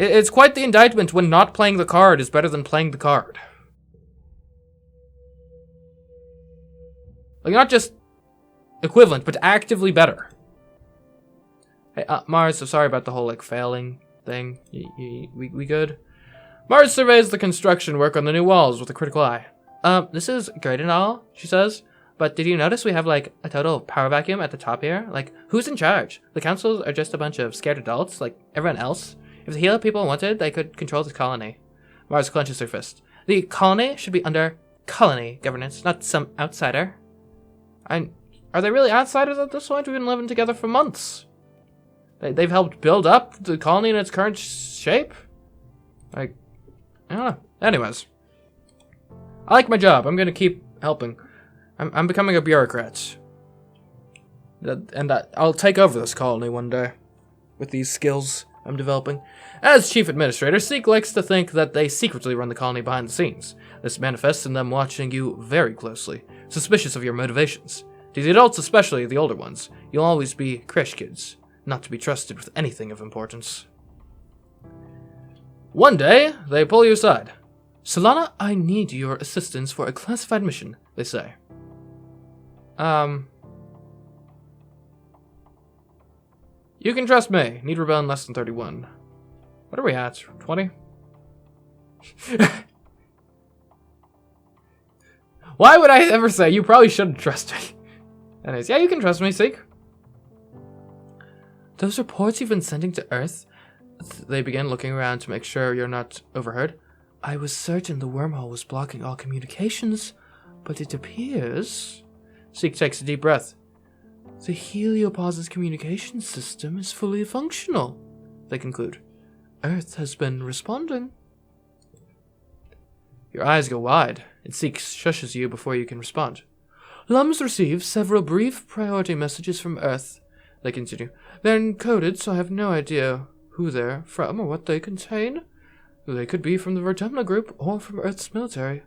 It's quite the indictment when not playing the card is better than playing the card. Like, not just equivalent, but actively better. Hey, Mars, so sorry about the whole, like, failing thing. We good? Mars surveys the construction work on the new walls with a critical eye. This is great and all, she says, but did you notice we have, like, a total power vacuum at the top here? Like, who's in charge? The councils are just a bunch of scared adults, like everyone else. If the Hela people wanted, they could control this colony. Mars clenches her fist. The colony should be under colony governance, not some outsider. Are they really outsiders at this point? We've been living together for months. They've helped build up the colony in its current shape? Like, I don't know. Anyways. I like my job. I'm gonna keep helping. I'm becoming a bureaucrat. And I'll take over this colony one day. With these skills I'm developing. As chief administrator, Seek likes to think that they secretly run the colony behind the scenes. This manifests in them watching you very closely, suspicious of your motivations. To the adults, especially the older ones, you'll always be creche kids, not to be trusted with anything of importance. One day, they pull you aside. Solana, I need your assistance for a classified mission, they say. You can trust me. Need rebel in less than 31. What are we at? 20? Why would I ever say you probably shouldn't trust me? Anyways, yeah, you can trust me, Seek. Those reports you've been sending to Earth? They begin looking around to make sure you're not overheard. I was certain the wormhole was blocking all communications, but it appears... Seek takes a deep breath. The Heliopause's communication system is fully functional, they conclude. Earth has been responding. Your eyes go wide, and Seek shushes you before you can respond. Lums receive several brief priority messages from Earth, they continue. They're encoded, so I have no idea who they're from or what they contain. They could be from the Vertemna group or from Earth's military.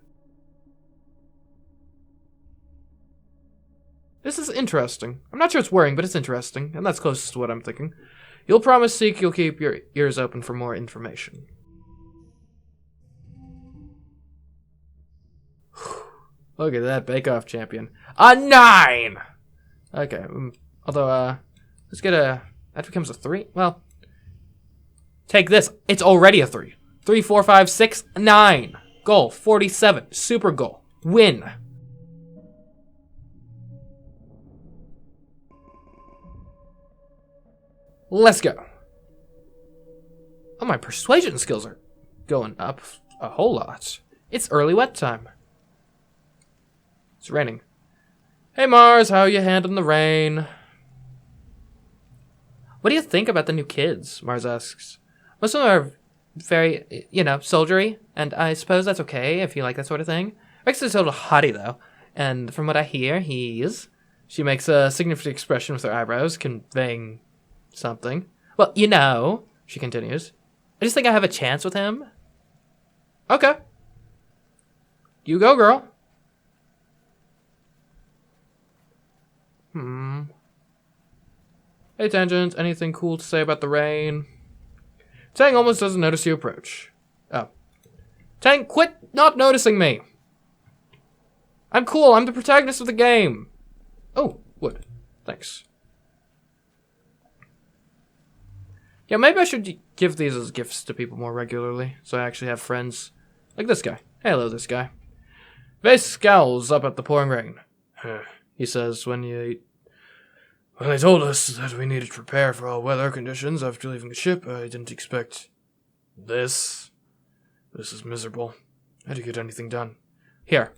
This is interesting. I'm not sure it's worrying, but it's interesting, and that's closest to what I'm thinking. You'll promise, Seek, you'll keep your ears open for more information. Look at that bake-off champion. A 9! Okay, although, let's get a... That becomes a 3? Well, take this. It's already a 3. 3, 4, 5, 6, 9. Goal, 47. Super goal. Win. Let's go. Oh, my persuasion skills are going up a whole lot. It's early wet time. It's raining. Hey Mars, how you handling the rain? What do you think about the new kids? Mars asks. Most of them are very, soldiery, and I suppose that's okay if you like that sort of thing. Rex is a little haughty, though, and from what I hear, She makes a significant expression with her eyebrows, conveying something. Well, she continues. I just think I have a chance with him. Okay. You go, girl. Hey, Tangent, anything cool to say about the rain? Tang almost doesn't notice you approach. Oh. Tang, quit not noticing me! I'm cool, I'm the protagonist of the game! Oh, wood. Thanks. Yeah, maybe I should give these as gifts to people more regularly, so I actually have friends. Like this guy. Hello, this guy. Vase scowls up at the pouring rain. He says, when they told us that we needed to prepare for all weather conditions after leaving the ship, I didn't expect this. This is miserable. How do you get anything done? Here.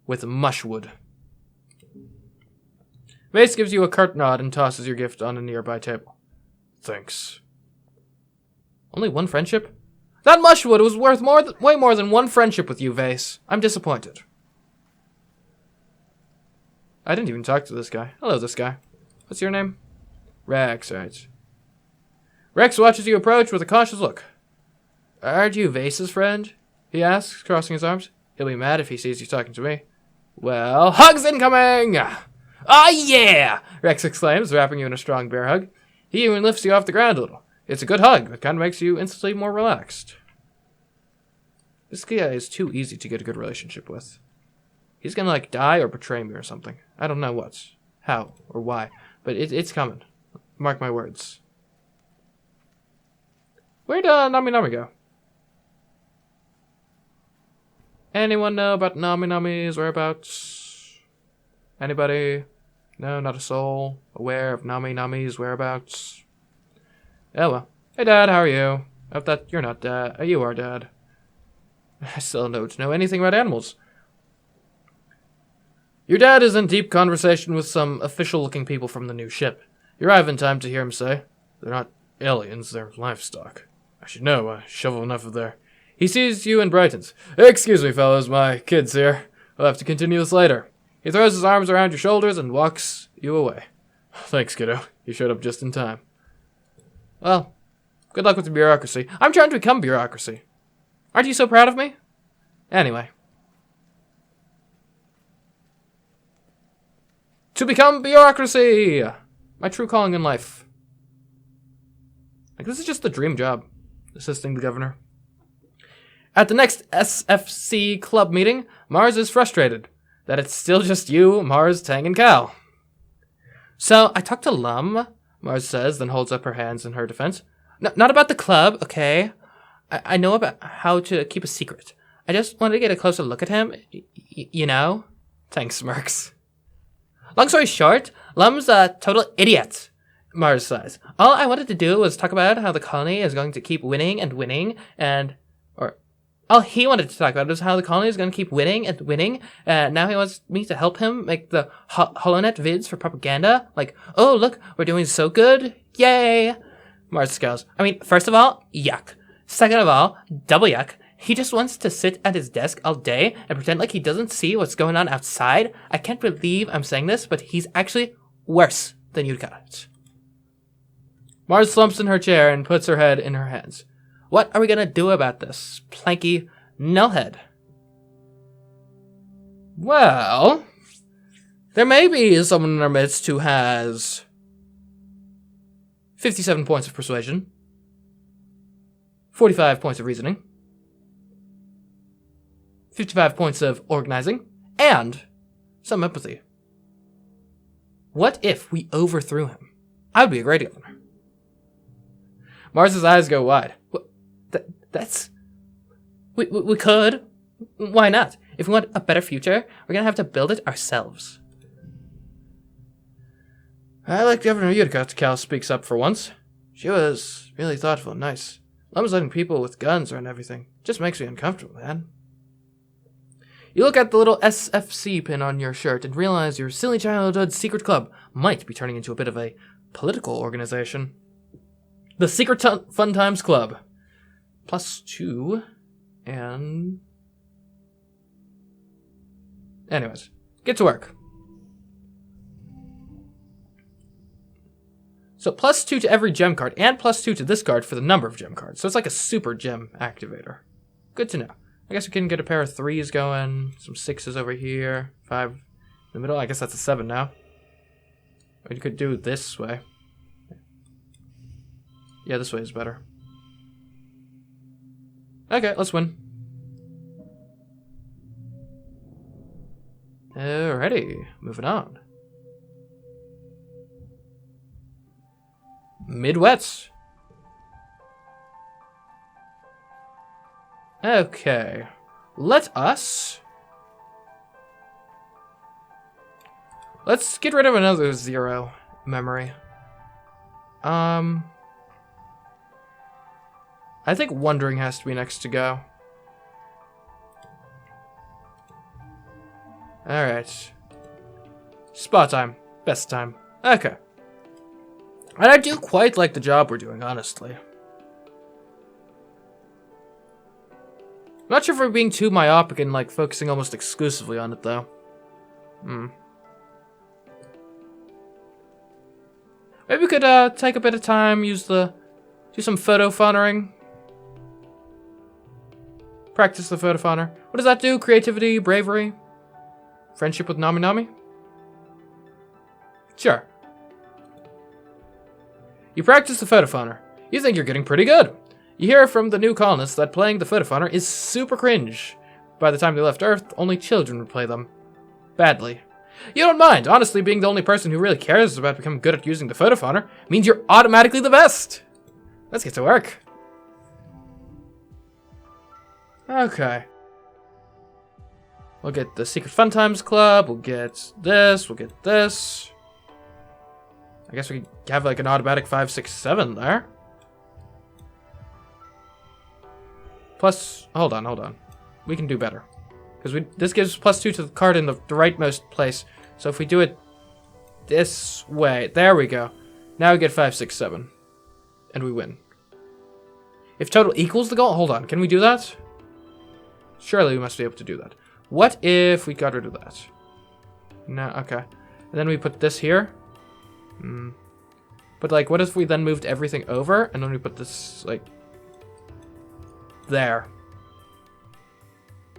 With mushwood. Vase gives you a curt nod and tosses your gift on a nearby table. Thanks. Only one friendship? That mushwood was worth way more than one friendship with you, Vase. I'm disappointed. I didn't even talk to this guy. Hello, this guy. What's your name? Rex, right. Rex watches you approach with a cautious look. Aren't you Vase's friend? He asks, crossing his arms. He'll be mad if he sees you talking to me. Well, hugs incoming! Ah, yeah! Rex exclaims, wrapping you in a strong bear hug. He even lifts you off the ground a little. It's a good hug that kind of makes you instantly more relaxed. This guy is too easy to get a good relationship with. He's gonna, like, die or betray me or something. I don't know what, how, or why, but it's coming. Mark my words. Where'd Nami Nami go? Anyone know about Nami Nami's whereabouts? Anybody? No, not a soul aware of Nami Nami's whereabouts. Oh well. Hey Dad, how are you? I thought you're not Dad. You are Dad. I still don't know anything about animals. Your dad is in deep conversation with some official-looking people from the new ship. You arrive in time to hear him say, "They're not aliens, they're livestock. I should know, I shovel enough of their..." He sees you and brightens. "Excuse me, fellas, my kid's here. We'll have to continue this later." He throws his arms around your shoulders and walks you away. "Thanks, kiddo. You showed up just in time." Well, good luck with the bureaucracy. I'm trying to become bureaucracy. Aren't you so proud of me? Anyway. To become bureaucracy! My true calling in life. Like, this is just the dream job. Assisting the governor. At the next SFC club meeting, Mars is frustrated that it's still just you, Mars, Tang, and Cal. "So, I talked to Lum," Mars says, then holds up her hands in her defense. "Not about the club, okay? I know about how to keep a secret. I just wanted to get a closer look at him, you know?" Tang smirks. "Long story short, Lum's a total idiot," Mars says. "All I wanted to do was talk about how the colony is going to keep winning and winning, all he wanted to talk about is how the colony is going to keep winning and winning, and now he wants me to help him make the HoloNet vids for propaganda. Like, oh, look, we're doing so good. Yay!" Mars scowls. "I mean, first of all, yuck. Second of all, double yuck. He just wants to sit at his desk all day and pretend like he doesn't see what's going on outside. I can't believe I'm saying this, but he's actually worse than you got." Mars slumps in her chair and puts her head in her hands. "What are we gonna do about this, planky nullhead?" Well, there may be someone in our midst who has 57 points of persuasion, 45 points of reasoning, 55 points of organizing, and some empathy. What if we overthrew him? I would be a great governor. Mars's eyes go wide. We could. Why not? If we want a better future, we're gonna have to build it ourselves. I like Governor Utica, Cal speaks up for once. She was really thoughtful and nice. Lum's letting people with guns around everything. Just makes me uncomfortable, man. You look at the little SFC pin on your shirt and realize your silly childhood secret club might be turning into a bit of a political organization. The Secret Funtimes Club. +2, and... Anyways, get to work. So +2 to every gem card, and +2 to this card for the number of gem cards. So it's like a super gem activator. Good to know. I guess we can get a pair of 3s going, some 6s over here, 5 in the middle. I guess that's a 7 now. Or you could do it this way. Yeah, this way is better. Okay, let's win. Alrighty, moving on. Midwets. Okay, let's get rid of another 0 memory. I think Wondering has to be next to go. Alright. Spa time. Best time. Okay. And I do quite like the job we're doing, honestly. I'm not sure if we're being too myopic and, like, focusing almost exclusively on it, though. Maybe we could, take a bit of time, do some photo fawnering. Practice the photo fawner. What does that do? Creativity, bravery, friendship with Nami Nami? Sure. You practice the photo fawner. You think you're getting pretty good. You hear from the new colonists that playing the Funtimes is super cringe. By the time they left Earth, only children would play them. Badly. You don't mind. Honestly, being the only person who really cares about becoming good at using the Funtimes means you're automatically the best. Let's get to work. Okay. We'll get the Secret Funtimes Club. We'll get this. We'll get this. I guess we have like an automatic 5, 6, 7 there. Plus, hold on. We can do better. Because this gives +2 to the card in the rightmost place. So if we do it this way, there we go. Now we get 5, 6, 7. And we win. If total equals the goal, hold on, can we do that? Surely we must be able to do that. What if we got rid of that? No, okay. And then we put this here. But like, what if we then moved everything over and then we put this like there?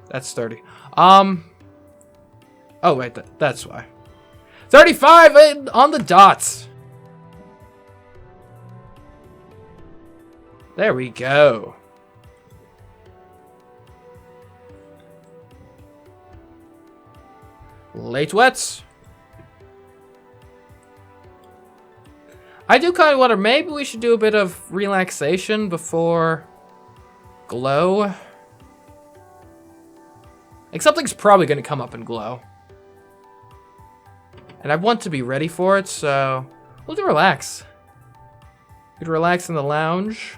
That's 30. Oh wait, that's why. 35 on the dots. There we go. Late wets. I do kind of wonder, maybe we should do a bit of relaxation before glow. Like, something's probably going to come up and glow. And I want to be ready for it, so we'll do relax. We could relax in the lounge.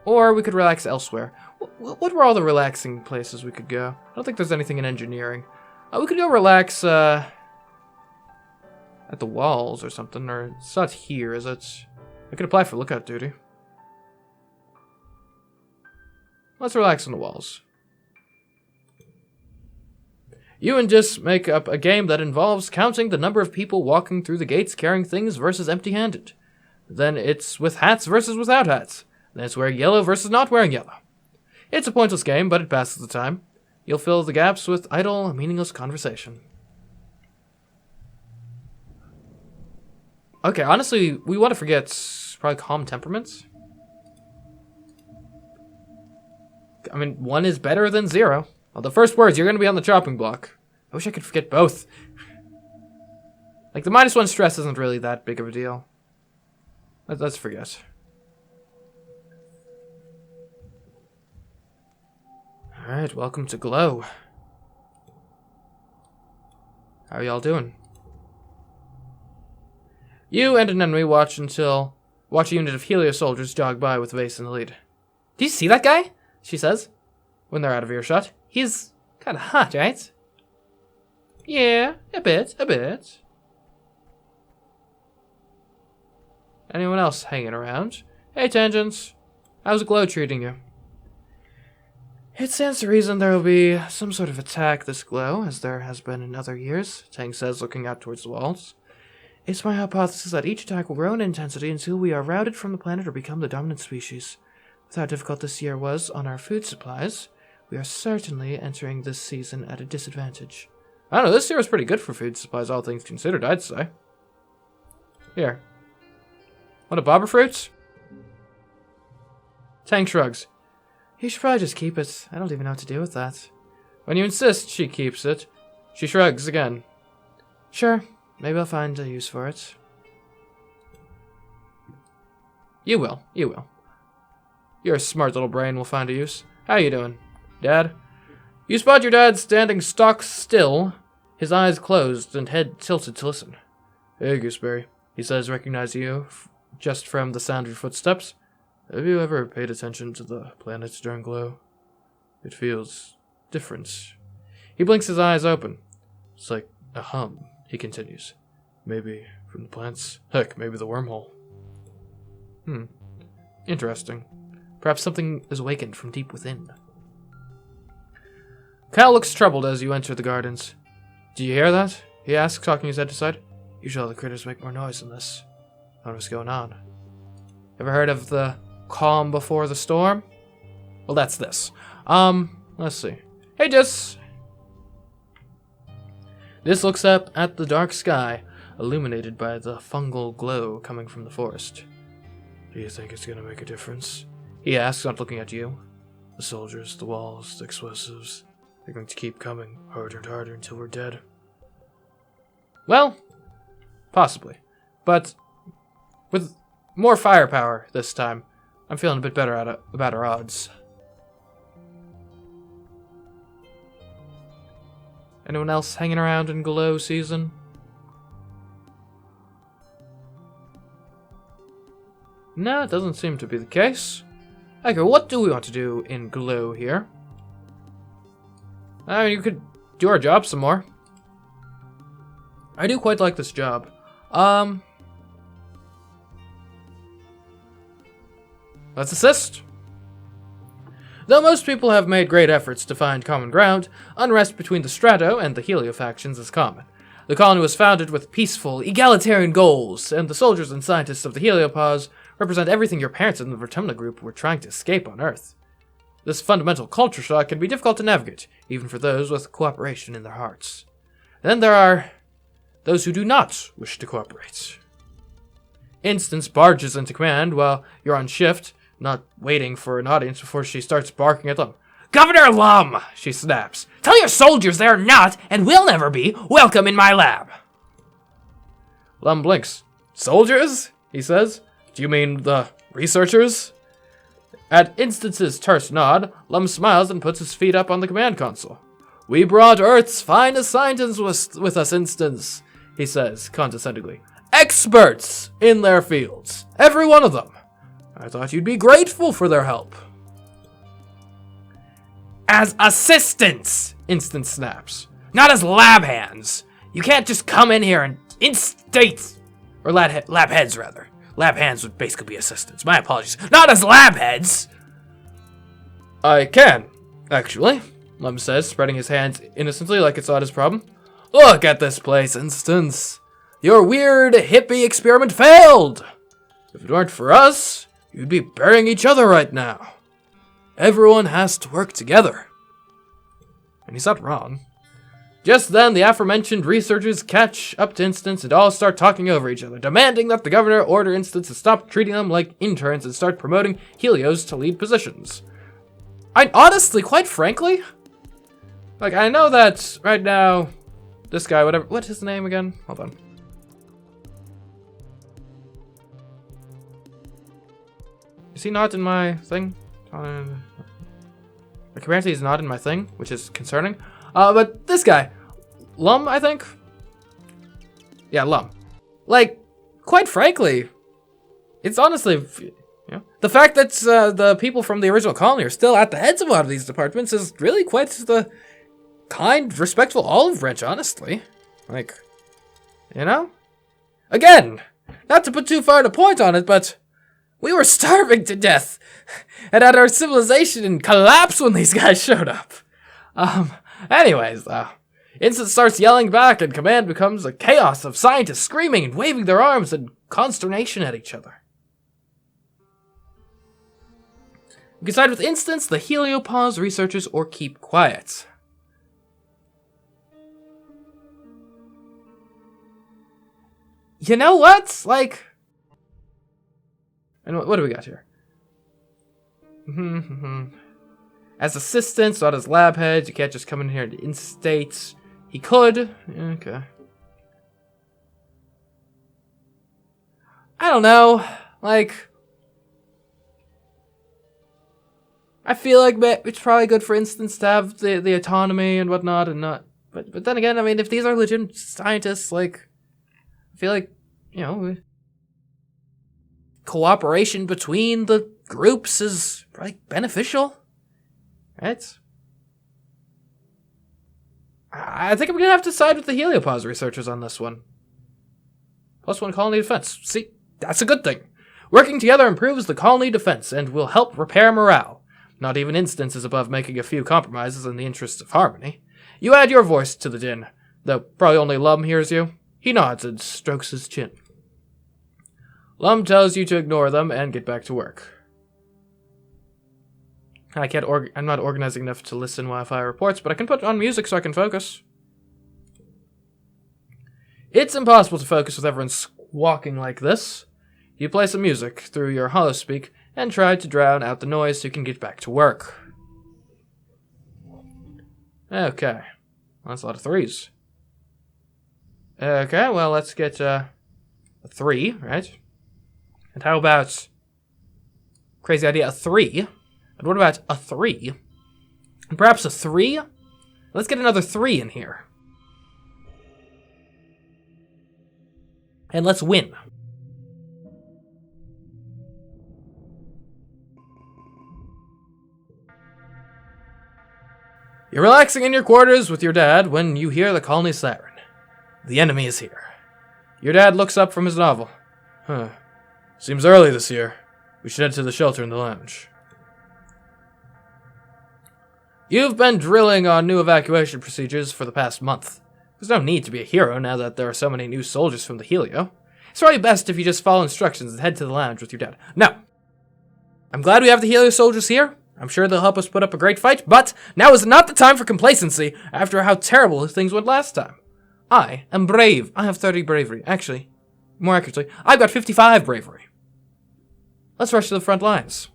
Or we could relax elsewhere. What were all the relaxing places we could go? I don't think there's anything in engineering. We could go relax at the walls or something, or it's not here, is it? I could apply for lookout duty. Let's relax on the walls. You and Dis make up a game that involves counting the number of people walking through the gates carrying things versus empty-handed. Then it's with hats versus without hats. Then it's wearing yellow versus not wearing yellow. It's a pointless game, but it passes the time. You'll fill the gaps with idle, meaningless conversation. Okay, honestly, we want to forget probably calm temperaments. I mean, 1 is better than 0. Well, the first words, you're going to be on the chopping block. I wish I could forget both. Like, the -1 stress isn't really that big of a deal. Let's forget. Alright, welcome to Glow. How are y'all doing? You and an enemy watch a unit of Helio soldiers jog by with Vase in the lead. Do you see that guy? She says, when they're out of earshot. He's kind of hot, right? Yeah, a bit. Anyone else hanging around? Hey, Tangents. How's Glow treating you? It stands to reason there will be some sort of attack this Glow, as there has been in other years, Tang says, looking out towards the walls. It's my hypothesis that each attack will grow in intensity until we are routed from the planet or become the dominant species. With how difficult this year was on our food supplies, we are certainly entering this season at a disadvantage. I don't know, this year was pretty good for food supplies, all things considered, I'd say. Here. Want a bobber fruits? Tang shrugs. You should probably just keep it. I don't even know what to do with that. When you insist, she keeps it. She shrugs again. Sure, maybe I'll find a use for it. You will. Your smart little brain will find a use. How you doing, Dad? You spot your dad standing stock still, his eyes closed and head tilted to listen. Hey, Gooseberry, he says, recognizing you just from the sound of your footsteps. Have you ever paid attention to the planets during Glow? It feels different. He blinks his eyes open. It's like a hum, he continues. Maybe from the plants. Heck, maybe the wormhole. Interesting. Perhaps something is awakened from deep within. Cal looks troubled as you enter the gardens. Do you hear that? He asks, cocking his head to side. Usually all the critters make more noise than this. I don't know what's going on. Ever heard of the calm before the storm? Well, that's this. Let's see. Hey, Dis. Dis looks up at the dark sky. illuminated by the fungal glow coming from the forest. Do you think it's gonna make a difference? He asks, not looking at you. The soldiers, the walls, the explosives, they're going to keep coming harder and harder until we're dead. Well, possibly. But with more firepower this time, I'm feeling a bit better about our odds. Anyone else hanging around in Glow season? No, it doesn't seem to be the case. Okay, what do we want to do in Glow here? I mean, you could do our job some more. I do quite like this job. Let's assist. Though most people have made great efforts to find common ground, unrest between the Strato and the Helio factions is common. The colony was founded with peaceful, egalitarian goals, and the soldiers and scientists of the Heliopause represent everything your parents in the Vertumna group were trying to escape on Earth. This fundamental culture shock can be difficult to navigate, even for those with cooperation in their hearts. Then there are those who do not wish to cooperate. Instance barges into command while you're on shift, not waiting for an audience before she starts barking at them. "Governor Lum!" she snaps. "Tell your soldiers they're not, and will never be, welcome in my lab." Lum blinks. "Soldiers?" he says. "Do you mean the researchers?" At Instance's terse nod, Lum smiles and puts his feet up on the command console. "We brought Earth's finest scientists with us, Instance," he says condescendingly. "Experts in their fields. Every one of them. I thought you'd be grateful for their help." "As assistants," Instance snaps. "Not as lab hands. You can't just come in here and instate..." Or lab heads, rather. Lab hands would basically be assistants. My apologies. "Not as lab heads!" "I can, actually," Lum says, spreading his hands innocently like it's not his problem. "Look at this place, Instance. Your weird hippie experiment failed. If it weren't for us, you'd be burying each other right now. Everyone has to work together." And he's not wrong. Just then, the aforementioned researchers catch up to Instance and all start talking over each other, demanding that the governor order Instance to stop treating them like interns and start promoting Helios to lead positions. I honestly, quite frankly, like, I know that right now, this guy, what's his name again? Hold on. Is he not in my thing? Apparently he's not in my thing, which is concerning. But this guy, Lum, I think? Yeah, Lum. Like, quite frankly, it's honestly, you know, the fact that the people from the original colony are still at the heads of a lot of these departments is really quite the kind, respectful olive branch, honestly. Like, you know? Again, not to put too fine a point on it, but we were starving to death and had our civilization in collapse when these guys showed up. Anyways, Instant starts yelling back and command becomes a chaos of scientists screaming and waving their arms in consternation at each other. You can side with Instance, the Heliopause researchers, or keep quiet. You know what? Like, and what do we got here? As assistants, not as lab heads. You can't just come in here and instate. He could. Okay. I don't know. Like, I feel like it's probably good for Instance to have the autonomy and whatnot, and not. But then again, I mean, if these are legitimate scientists, like, I feel like, you know, cooperation between the groups is probably beneficial, right? I think I'm gonna have to side with the Heliopause researchers on this one. +1 colony defense. See, that's a good thing. Working together improves the colony defense and will help repair morale. Not even Instance is above making a few compromises in the interests of harmony. You add your voice to the din, though probably only Lum hears you. He nods and strokes his chin. Lum tells you to ignore them and get back to work. I'm not organizing enough to listen while I file reports, but I can put on music so I can focus. It's impossible to focus with everyone squawking like this. You play some music through your holospeak and try to drown out the noise so you can get back to work. Okay. That's a lot of 3s. Okay, well, let's get a 3, right? And how about... Crazy idea, a 3. And what about a 3? And perhaps a 3? Let's get another 3 in here. And let's win. You're relaxing in your quarters with your dad when you hear the colony siren. The enemy is here. Your dad looks up from his novel. Huh. Seems early this year. We should head to the shelter in the lounge. You've been drilling on new evacuation procedures for the past month. There's no need to be a hero now that there are so many new soldiers from the Helio. It's probably best if you just follow instructions and head to the lounge with your dad. No. I'm glad we have the Helio soldiers here. I'm sure they'll help us put up a great fight, but now is not the time for complacency after how terrible things went last time. I am brave. I have 30 bravery. Actually, more accurately, I've got 55 bravery. Let's rush to the front lines.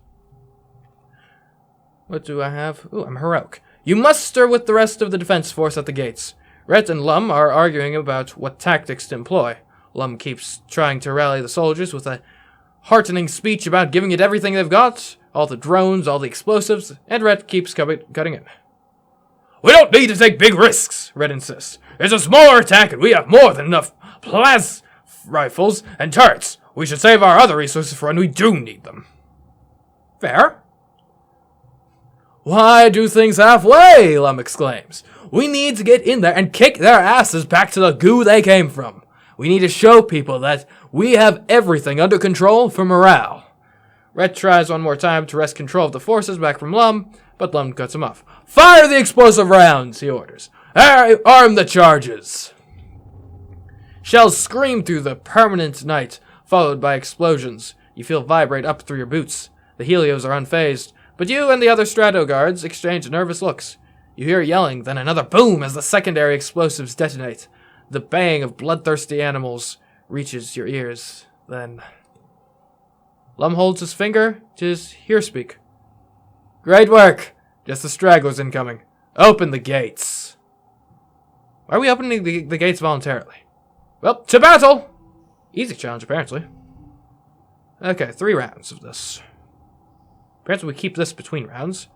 What do I have? Ooh, I'm heroic. You muster with the rest of the defense force at the gates. Rhett and Lum are arguing about what tactics to employ. Lum keeps trying to rally the soldiers with a heartening speech about giving it everything they've got, all the drones, all the explosives, and Rhett keeps cutting in. We don't need to take big risks, Rhett insists. It's a smaller attack and we have more than enough plas rifles and turrets. We should save our other resources for when we do need them. Fair. Why do things halfway? Lum exclaims. We need to get in there and kick their asses back to the goo they came from. We need to show people that we have everything under control for morale. Rhett tries one more time to wrest control of the forces back from Lum, but Lum cuts him off. Fire the explosive rounds, he orders. Arm the charges. Shells scream through the permanent night, followed by explosions. You feel vibrate up through your boots. The Helios are unfazed, but you and the other Strato guards exchange nervous looks. You hear yelling, then another boom as the secondary explosives detonate. The baying of bloodthirsty animals reaches your ears. Then Lum holds his finger to his hearspeak. Great work! Just the stragglers incoming. Open the gates. Why are we opening the gates voluntarily? Well, to battle! Easy challenge, apparently. Okay, 3 rounds of this. Apparently we keep this between rounds.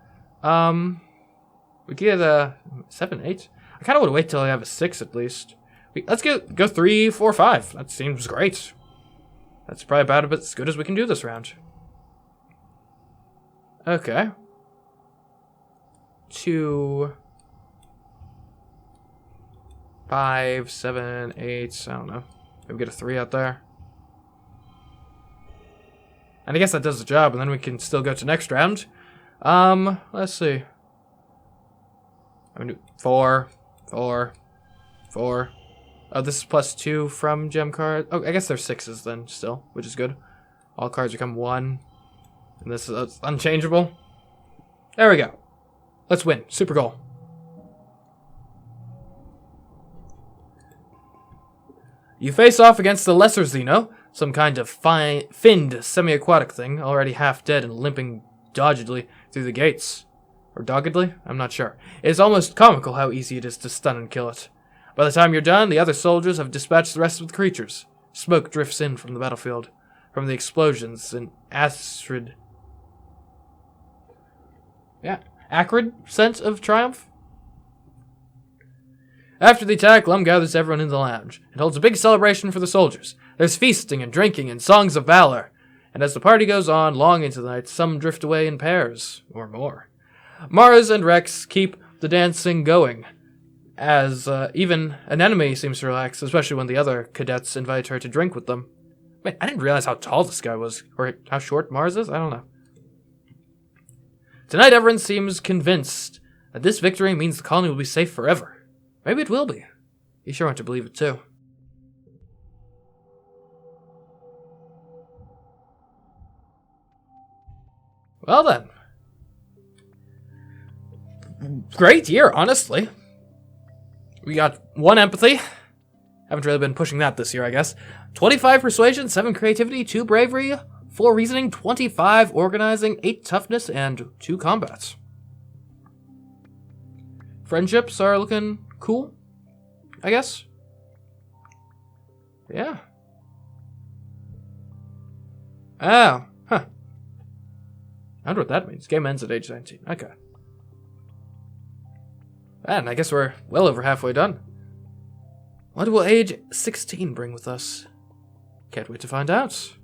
We get a 7, 8. I kind of want to wait till I have a 6 at least. Let's go 3, 4, 5. That seems great. That's probably about as good as we can do this round. Okay. 2, 5, 7, 8. I don't know. Maybe get a 3 out there. And I guess that does the job, and then we can still go to next round. Let's see. I'm gonna do 4, 4, 4. Oh, this is +2 from gem card. Oh, I guess they're 6s then, still, which is good. All cards become 1. And this is unchangeable. There we go. Let's win. Super goal. You face off against the lesser Xeno, some kind of finned semi-aquatic thing, already half dead and limping doggedly through the gates. Or doggedly? I'm not sure. It's almost comical how easy it is to stun and kill it. By the time you're done, the other soldiers have dispatched the rest of the creatures. Smoke drifts in from the battlefield, from the explosions, an acrid sense of triumph. After the attack, Lum gathers everyone in the lounge and holds a big celebration for the soldiers. There's feasting and drinking and songs of valor. And as the party goes on long into the night, some drift away in pairs, or more. Mars and Rex keep the dancing going, as even an enemy seems to relax, especially when the other cadets invite her to drink with them. Wait, I didn't realize how tall this guy was, or how short Mars is? I don't know. Tonight everyone seems convinced that this victory means the colony will be safe forever. Maybe it will be. You sure want to believe it too. Well then. Great year, honestly. We got 1 empathy, Haven't really been pushing that this year, I guess. 25 persuasion, 7 creativity, 2 bravery, 4 reasoning, 25 organizing, 8 toughness, and 2 combats. Friendships are looking cool, I guess. Yeah. Oh, huh. I wonder what that means. Game ends at age 19. Okay. And I guess we're well over halfway done. What will age 16 bring with us? Can't wait to find out.